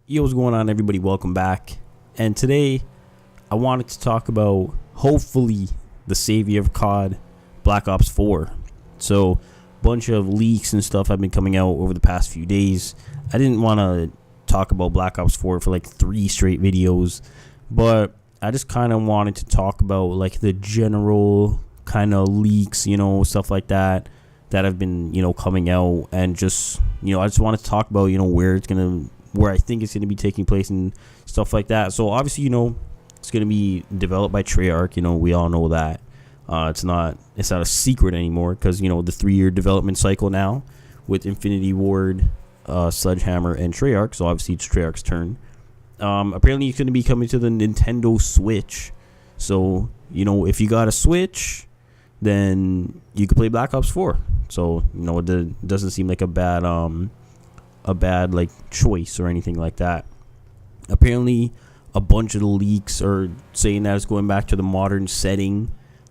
Yo, what's going on, everybody? Welcome back. And today, I wanted to talk about, hopefully, the savior of COD, Black Ops 4. So, bunch of leaks and stuff have been coming out over the past few days. I didn't want to talk about Black Ops 4 for like 3 straight videos, but I just kind of wanted to talk about like the general kind of leaks, stuff like that have been, coming out, and just, I just wanted to talk about, where I think it's going to be taking place and stuff like that. So obviously, it's going to be developed by Treyarch. We all know that. It's not a secret anymore because, the 3-year development cycle now with Infinity Ward, Sledgehammer, and Treyarch. So obviously it's Treyarch's turn. Apparently it's going to be coming to the Nintendo Switch. So, if you got a Switch, then you could play Black Ops 4. So, it doesn't seem like a bad like choice or anything like that. Apparently a bunch of the leaks are saying that it's going back to the modern setting.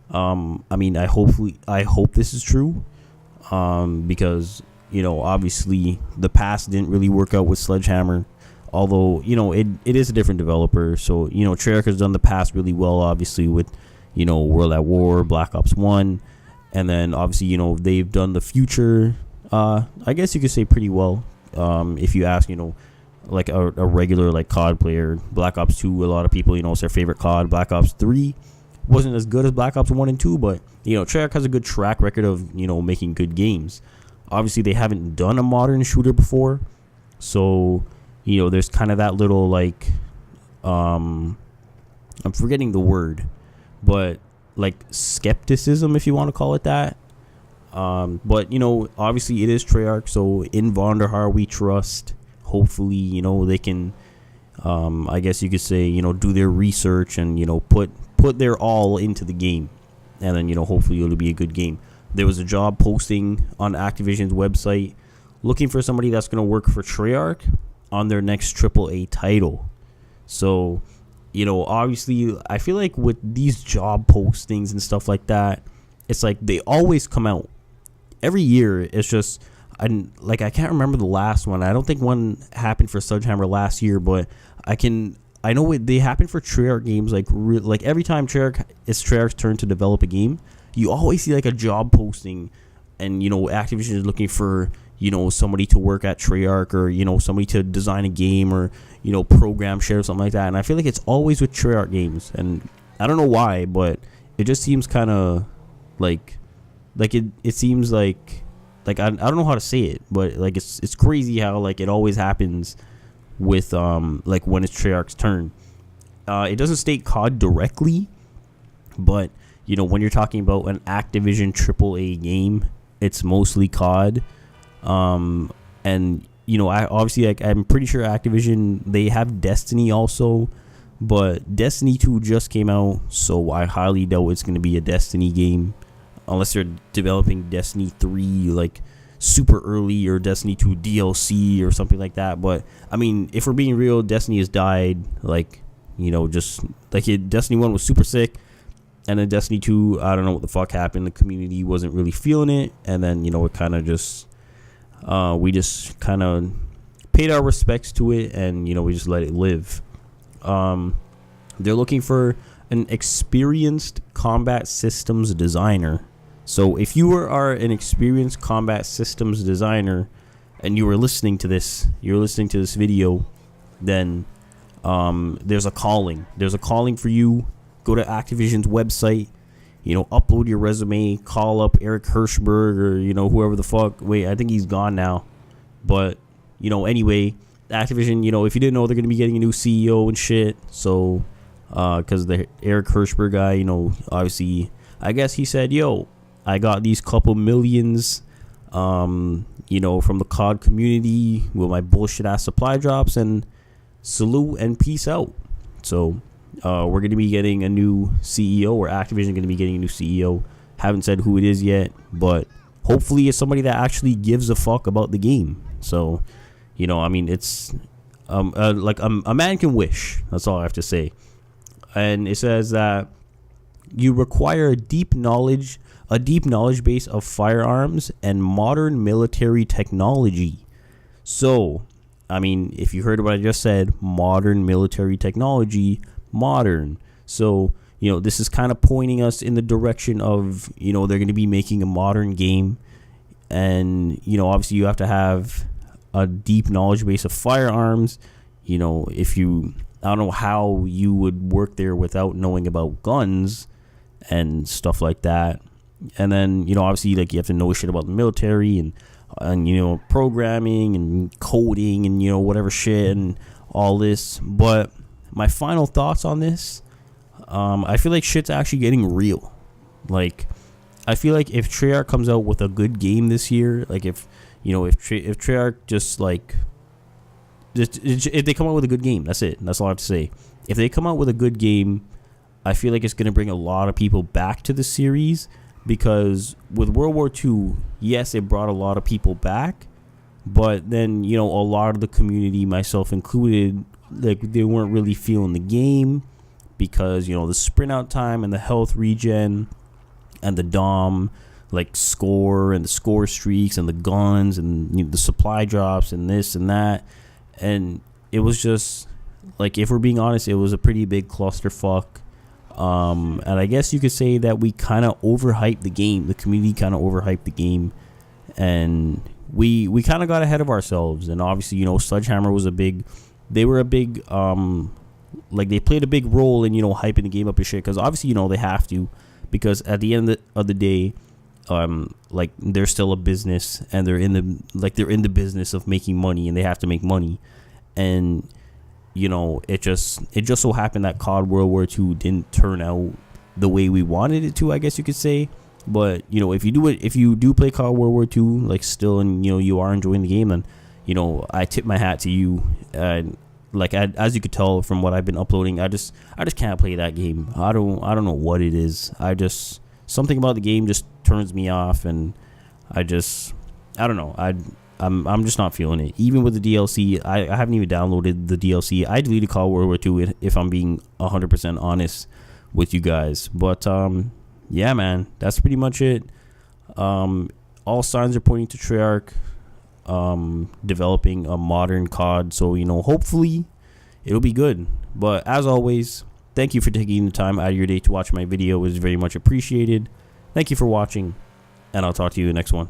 I hope this is true, because obviously the past didn't really work out with Sledgehammer, although it is a different developer. So Treyarch has done the past really well, obviously, with World at War, Black Ops 1, and then obviously they've done the future, I guess you could say pretty well. If you ask, like a regular like COD player, Black Ops 2, a lot of people, it's their favorite COD. Black Ops 3 wasn't as good as Black Ops 1 and 2, but, Treyarch has a good track record of, making good games. Obviously, they haven't done a modern shooter before, so, there's kind of that little, like, I'm forgetting the word, but, like, skepticism, if you want to call it that. But obviously it is Treyarch, so in Vonderhaar we trust. Hopefully, they can, I guess you could say, do their research and put their all into the game, and then hopefully it'll be a good game. There was a job posting on Activision's website looking for somebody that's going to work for Treyarch on their next AAA title. So obviously I feel like with these job postings and stuff like that, it's like they always come out every year. It's just, I can't remember the last one. I don't think one happened for Sledgehammer last year, but I know they happen for Treyarch games. Like every time it's Treyarch's turn to develop a game, you always see like a job posting, and Activision is looking for somebody to work at Treyarch, or somebody to design a game, or program share or something like that. And I feel like it's always with Treyarch games, and I don't know why, but it just seems kind of like it seems like I don't know how to say it, but like it's crazy how like it always happens with like when it's Treyarch's turn. It doesn't state COD directly, but when you're talking about an Activision AAA game, it's mostly COD. And I'm pretty sure Activision, they have Destiny also, but Destiny 2 just came out, so I highly doubt it's going to be a Destiny game. Unless they're developing Destiny 3 like super early, or Destiny 2 DLC or something like that. But I mean, if we're being real, Destiny has died. Like, just like Destiny 1 was super sick, and then Destiny 2, I don't know what the fuck happened. The community wasn't really feeling it, and then it kind of just we just kind of paid our respects to it, and we just let it live. They're looking for an experienced combat systems designer. So if you are an experienced combat systems designer and you are listening to this, video, then there's a calling. There's a calling for you. Go to Activision's website, upload your resume, call up Eric Hirschberg, or whoever the fuck. Wait, I think he's gone now. But anyway, Activision, if you didn't know, they're going to be getting a new CEO and shit. So because the Eric Hirschberg guy, obviously, I guess he said, yo, I got these couple millions, from the COD community with my bullshit ass supply drops, and salute and peace out. So we're going to be getting a new CEO, or Activision going to be getting a new CEO. Haven't said who it is yet, but hopefully it's somebody that actually gives a fuck about the game. So, it's like a man can wish. That's all I have to say. And it says that you require a deep knowledge base of firearms and modern military technology. So I mean, if you heard what I just said, modern military technology, modern. So, this is kind of pointing us in the direction of, they're going to be making a modern game. And, obviously you have to have a deep knowledge base of firearms. I don't know how you would work there without knowing about guns and stuff like that. And then, obviously, like, you have to know shit about the military and programming and coding and, whatever shit and all this. But my final thoughts on this, I feel like shit's actually getting real. Like, I feel like if Treyarch comes out with a good game this year, like if Treyarch just like, if they come out with a good game, that's it. That's all I have to say. If they come out with a good game, I feel like it's going to bring a lot of people back to the series, because with World War II, yes, it brought a lot of people back, but then, a lot of the community, myself included, like, they weren't really feeling the game because, the sprint out time and the health regen and the DOM, like, score and the score streaks and the guns and the supply drops and this and that. And it was just, like, if we're being honest, it was a pretty big clusterfuck. And I guess you could say that we kind of overhyped the game. The community kind of overhyped the game, and we kind of got ahead of ourselves. And obviously, Sledgehammer was they played a big role in, hyping the game up and shit. Because obviously, they have to, because at the end of the day, like, they're still a business, and they're in the business of making money, and they have to make money. And it just so happened that COD World War II didn't turn out the way we wanted it to, I guess you could say. But, if you do play COD World War II, like, still, and, you are enjoying the game, then, I tip my hat to you. Like, as you could tell from what I've been uploading, I just can't play that game. I don't know what it is. Something about the game just turns me off, and I don't know. I'm just not feeling it. Even with the DLC, I haven't even downloaded the DLC. I deleted COD World War II, if I'm being 100% honest with you guys. But yeah, man, that's pretty much it. All signs are pointing to Treyarch developing a modern COD. So, hopefully it'll be good. But as always, thank you for taking the time out of your day to watch my video. It was very much appreciated. Thank you for watching, and I'll talk to you in the next one.